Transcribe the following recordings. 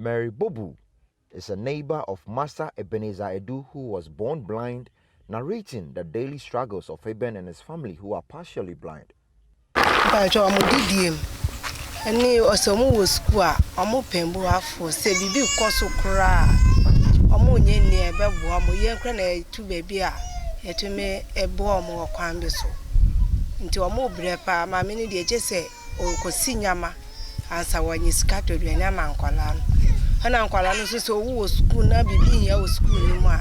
Mary Bobu is a neighbor of Master Ebenezer Edu, who was born blind, narrating the daily struggles of Eben and his family who are partially blind. Any osomu wo school a omo pembo afo se bibi koso kra omo nye ni ebebo omo yenkra na etu baby a etumi ebo omo kwan bi so nti omo brepa ma me ni de eche se okosi nyama ansa wanyi skato de nyama nkwala no ana nkwala no so wo school na bibi ya wo school ni mu a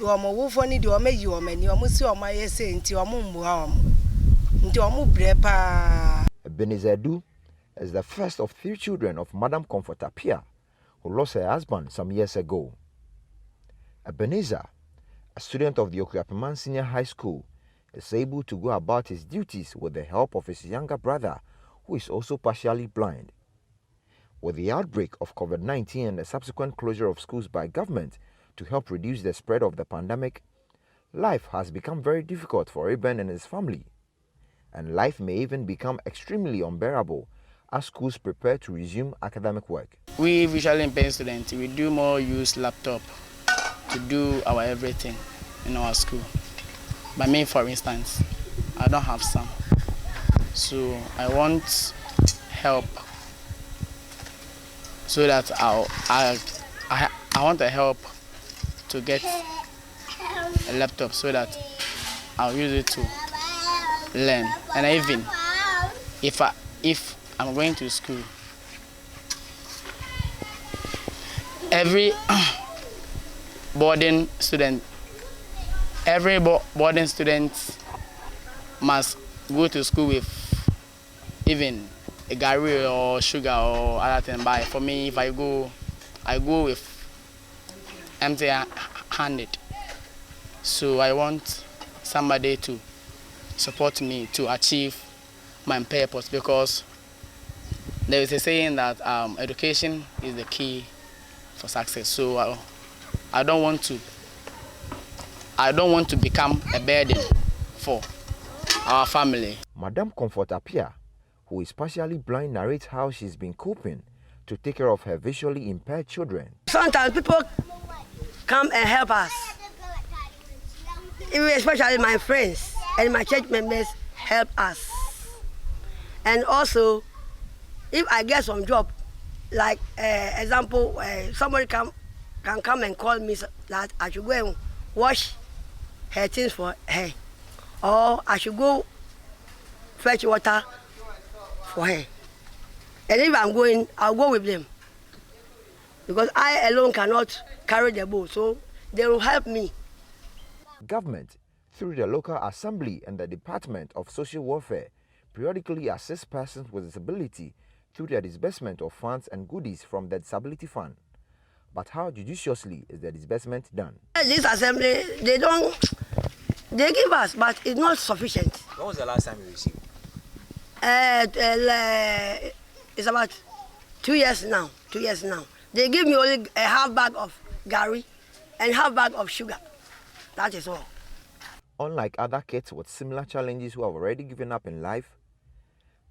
omo wo fo ni de omo yi omo ni omo si omo ayese nti omo mboa omo nti omo brepa. Ebenezer Edu is the first of 3 children of Madam Comfort Apia, who lost her husband some years ago. Ebenezer, a student of the Okuapeman Senior High School, is able to go about his duties with the help of his younger brother, who is also partially blind. With the outbreak of COVID-19 and the subsequent closure of schools by government to help reduce the spread of the pandemic, life has become very difficult for Eben and his family. And life may even become extremely unbearable as schools prepare to resume academic work. We visually impaired students, we do more use laptop to do our everything in our school. But me, for instance, I don't have some. So I want help so that I want a help to get a laptop so that I'll use it to learn. And even if I'm going to school, every boarding student must go to school with even a gari or sugar or other thing. But for me, if I go with empty-handed. So I want somebody to support me to achieve my purpose, because there is a saying that education is the key for success. So I don't want to become a burden for our family. Madam Comfort Apia, who is partially blind, narrates how she's been coping to take care of her visually impaired children. Sometimes people come and help us, especially my friends and my church members help us. And also, if I get some job, like example, somebody can come and call me that I should go and wash her things for her, or I should go fetch water for her. And if I'm going, I'll go with them, because I alone cannot carry the boat, so they will help me. Government, through the local assembly and the Department of Social Welfare, periodically assists persons with disability through the disbursement of funds and goodies from the Disability Fund. But how judiciously is the disbursement done? This assembly, they give us, but it's not sufficient. When was the last time you received? It's about 2 years now. 2 years now. They give me only a half bag of gari and half bag of sugar. That is all. Unlike other kids with similar challenges who have already given up in life,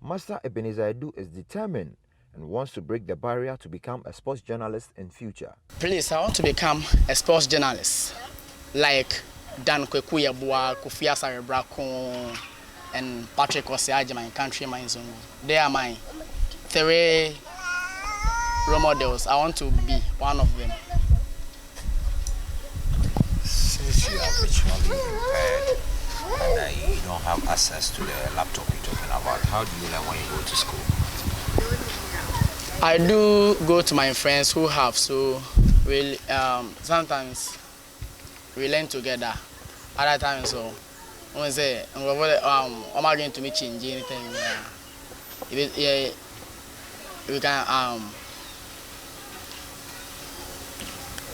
Master Ebenezer Edu is determined and wants to break the barrier to become a sports journalist in future. Please, I want to become a sports journalist, like Dan Kwekuyabua, Kufia Sarebrako, and Patrick Osiaji, my countryman. They are my 3 role models. I want to be one of them. Since you are visually impaired and you don't have access to the laptop you're talking about, how do you learn when you go to school? I do go to my friends who have, so we sometimes we learn together. Other times, so when say am I going to me change anything? We can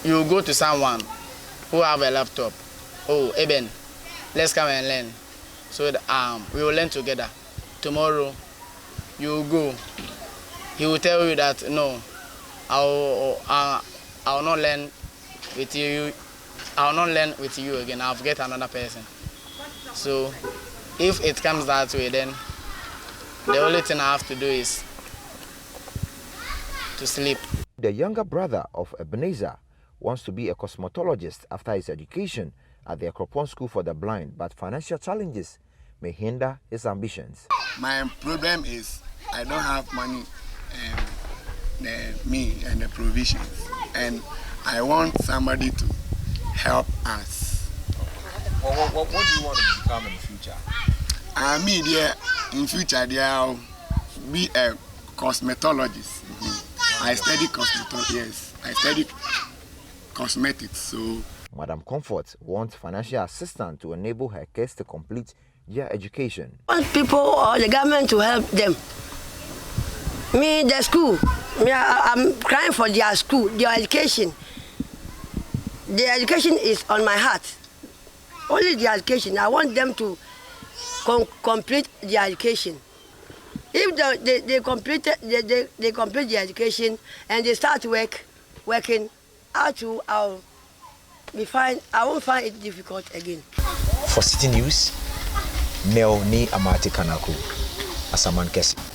you go to someone who have a laptop. Oh, Eben, let's come and learn. So that, we will learn together. Tomorrow, you go. He will tell you that no, I will not learn with you. I will not learn with you again. I'll get another person. So, if it comes that way, then the only thing I have to do is to sleep. the younger brother of Ebenezer wants to be a cosmetologist after his education at the Akropong School for the Blind, but financial challenges may hinder his ambitions. My problem is I don't have money, me and the provisions, and I want somebody to help us. What do you want to become in the future? Me there in future I'll be a cosmetologist. I study cosmetology. Yes, I study cosmetics. So Madam Comfort wants financial assistance to enable her kids to complete their education. I want people or the government to help them. Me, the school, I'm crying for their school, their education. The education is on my heart. Only the education. I want them to complete their education. If they complete the education and they start working, I'll be fine. I won't find it difficult again. For Citi News, Neo Ni Amati Kanako, Asaman Kesi.